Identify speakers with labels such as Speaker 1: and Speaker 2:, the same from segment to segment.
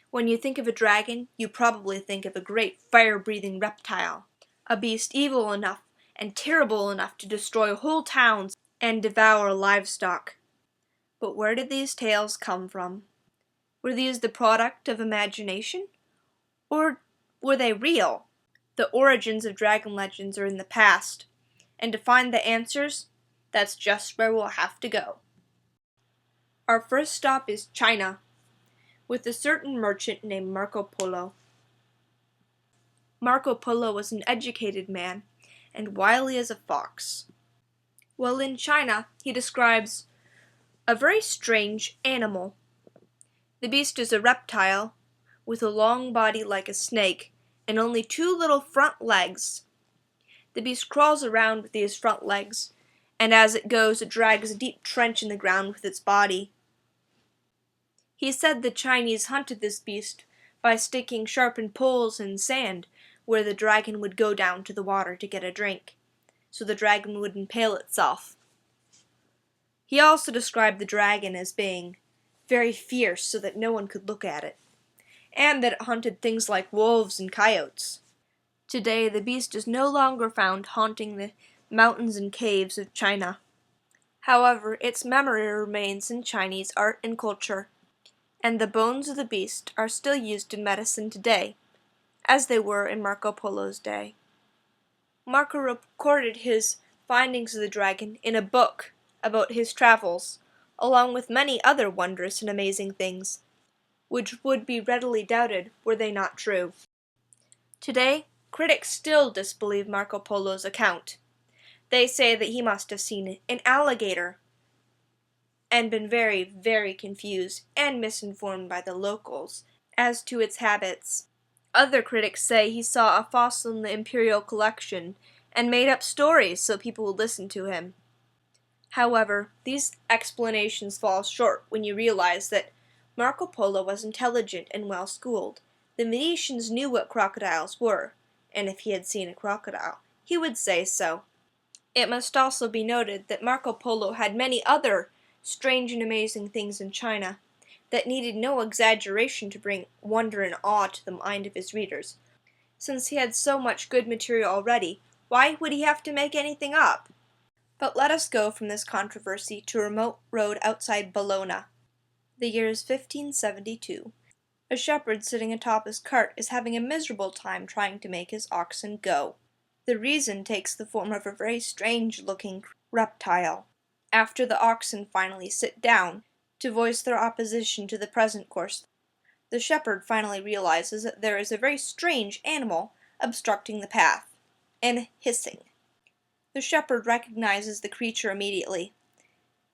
Speaker 1: When you think of a dragon, you probably think of a great fire-breathing reptile, a beast evil enough and terrible enough to destroy whole towns and devour livestock. But where did these tales come from? Were these the product of imagination? Or were they real? The origins of dragon legends are in the past, and to find the answers, that's just where we'll have to go. Our first stop is China, with a certain merchant named Marco Polo. Marco Polo was an educated man, and wily as a fox. While in China, he describes a very strange animal. The beast is a reptile, with a long body like a snake, and only two little front legs. The beast crawls around with these front legs, and as it goes, it drags a deep trench in the ground with its body. He said the Chinese hunted this beast by sticking sharpened poles in sand where the dragon would go down to the water to get a drink, so the dragon would impale itself. He also described the dragon as being very fierce so that no one could look at it, and that it hunted things like wolves and coyotes. Today, the beast is no longer found haunting the mountains and caves of China. However, its memory remains in Chinese art and culture, and the bones of the beast are still used in medicine today, as they were in Marco Polo's day. Marco recorded his findings of the dragon in a book about his travels, along with many other wondrous and amazing things, which would be readily doubted were they not true. Today, critics still disbelieve Marco Polo's account. They say that he must have seen an alligator and been very, very confused and misinformed by the locals as to its habits. Other critics say he saw a fossil in the imperial collection and made up stories so people would listen to him. However, these explanations fall short when you realize that Marco Polo was intelligent and well-schooled. The Venetians knew what crocodiles were, and if he had seen a crocodile, he would say so. It must also be noted that Marco Polo had many other strange and amazing things in China that needed no exaggeration to bring wonder and awe to the mind of his readers. Since he had so much good material already, why would he have to make anything up? But let us go from this controversy to a remote road outside Bologna. The year is 1572. A shepherd sitting atop his cart is having a miserable time trying to make his oxen go. The reason takes the form of a very strange-looking reptile. After the oxen finally sit down to voice their opposition to the present course, the shepherd finally realizes that there is a very strange animal obstructing the path, and hissing. The shepherd recognizes the creature immediately.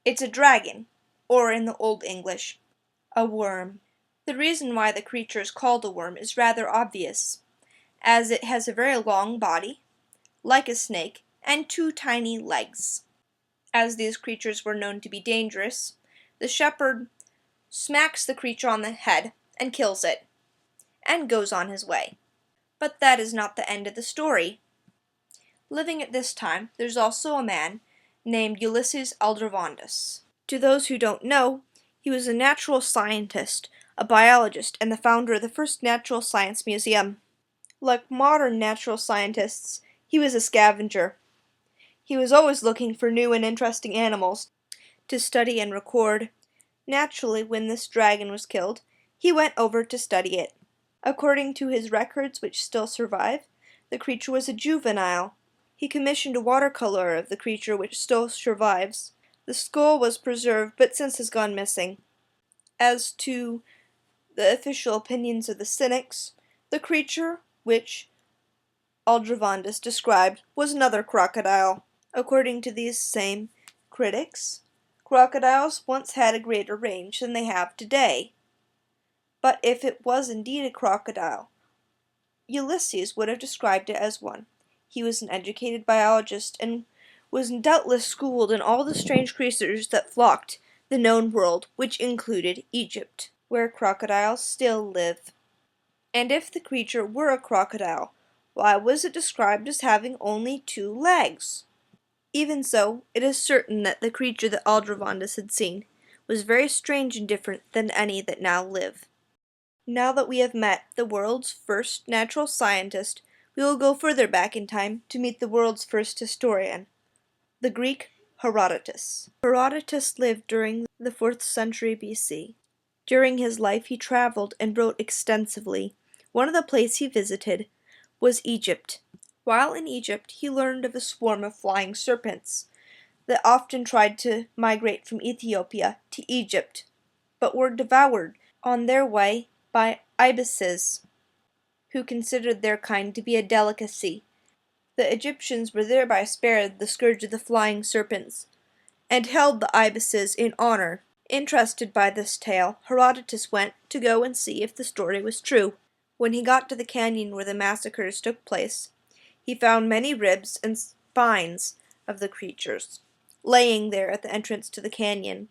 Speaker 1: It's a dragon, or in the Old English, a worm. The reason why the creature is called a worm is rather obvious, as it has a very long body, like a snake, and two tiny legs. As these creatures were known to be dangerous, the shepherd smacks the creature on the head and kills it, and goes on his way. But that is not the end of the story. Living at this time, there's also a man named Ulysses Aldrovandus. To those who don't know, he was a natural scientist, a biologist, and the founder of the first natural science museum. Like modern natural scientists, he was a scavenger. He was always looking for new and interesting animals to study and record. Naturally, when this dragon was killed, he went over to study it. According to his records, which still survive, the creature was a juvenile. He commissioned a watercolor of the creature which still survives. The skull was preserved, but since has gone missing. As to the official opinions of the cynics, the creature which Aldrovandus described was another crocodile. According to these same critics, crocodiles once had a greater range than they have today. But if it was indeed a crocodile, Ulysses would have described it as one. He was an educated biologist and was doubtless schooled in all the strange creatures that flocked the known world, which included Egypt, where crocodiles still live. And if the creature were a crocodile, why was it described as having only two legs? Even so, it is certain that the creature that Aldrovandus had seen was very strange and different than any that now live. Now that we have met the world's first natural scientist, we will go further back in time to meet the world's first historian, the Greek Herodotus. Herodotus lived during the 4th century BC. During his life he traveled and wrote extensively. One of the places he visited was Egypt. While in Egypt, he learned of a swarm of flying serpents that often tried to migrate from Ethiopia to Egypt, but were devoured on their way by ibises, who considered their kind to be a delicacy. The Egyptians were thereby spared the scourge of the flying serpents, and held the ibises in honor. Interested by this tale, Herodotus went to go and see if the story was true. When he got to the canyon where the massacres took place, he found many ribs and spines of the creatures laying there at the entrance to the canyon.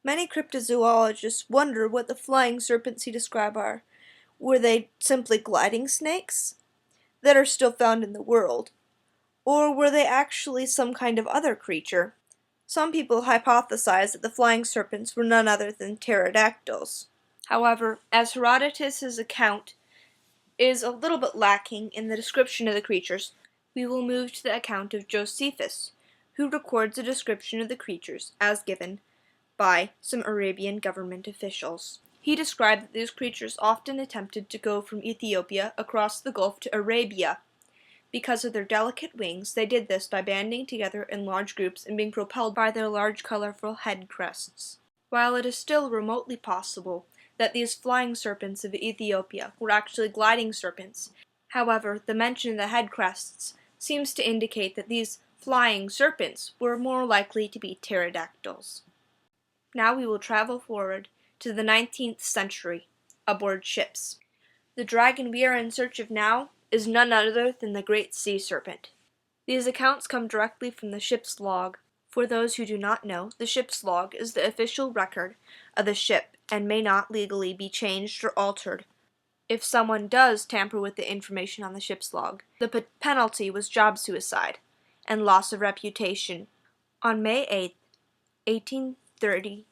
Speaker 1: Many cryptozoologists wonder what the flying serpents he described are. Were they simply gliding snakes that are still found in the world? Or were they actually some kind of other creature? Some people hypothesize that the flying serpents were none other than pterodactyls. However, as Herodotus' account is a little bit lacking in the description of the creatures, we will move to the account of Josephus, who records a description of the creatures as given by some Arabian government officials. He described that these creatures often attempted to go from Ethiopia across the Gulf to Arabia. Because of their delicate wings, they did this by banding together in large groups and being propelled by their large colorful head crests. While it is still remotely possible that these flying serpents of Ethiopia were actually gliding serpents, however, the mention of the head crests seems to indicate that these flying serpents were more likely to be pterodactyls. Now we will travel forward to the 19th century, aboard ships. The dragon we are in search of now is none other than the great sea serpent. These accounts come directly from the ship's log. For those who do not know, the ship's log is the official record of the ship and may not legally be changed or altered. If someone does tamper with the information on the ship's log, the penalty was job suicide and loss of reputation. On May 8, 1830,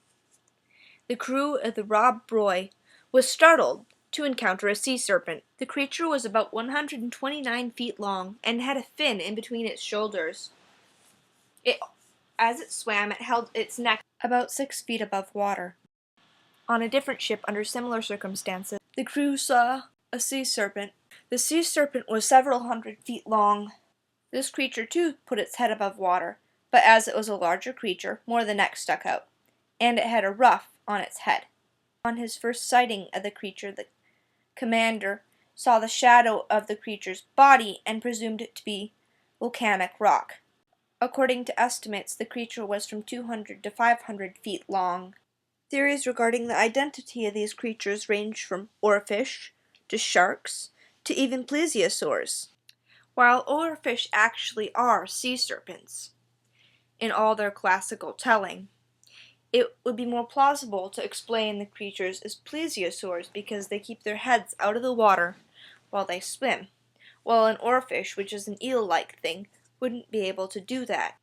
Speaker 1: the crew of the Rob Roy was startled to encounter a sea serpent. The creature was about 129 feet long and had a fin in between its shoulders. As it swam, it held its neck about 6 feet above water. On a different ship under similar circumstances, the crew saw a sea serpent. The sea serpent was several hundred feet long. This creature too put its head above water, but as it was a larger creature, more of the neck stuck out, and it had a ruff on its head. On his first sighting of the creature, the commander saw the shadow of the creature's body and presumed it to be volcanic rock. According to estimates, the creature was from 200 to 500 feet long. Theories regarding the identity of these creatures range from oarfish to sharks to even plesiosaurs. While oarfish actually are sea serpents in all their classical telling, it would be more plausible to explain the creatures as plesiosaurs because they keep their heads out of the water while they swim, while an oarfish, which is an eel-like thing, wouldn't be able to do that.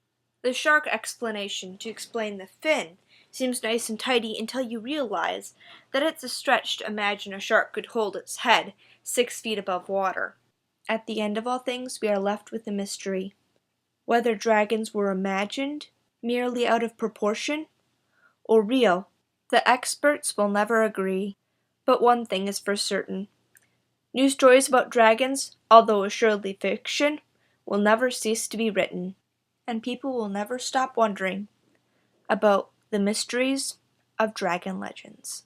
Speaker 1: The shark explanation to explain the fin seems nice and tidy until you realize that it's a stretch to imagine a shark could hold its head 6 feet above water. At the end of all things, we are left with a mystery. Whether dragons were imagined, merely out of proportion, or real, the experts will never agree. But one thing is for certain. New stories about dragons, although assuredly fiction, will never cease to be written, and people will never stop wondering about the mysteries of dragon legends.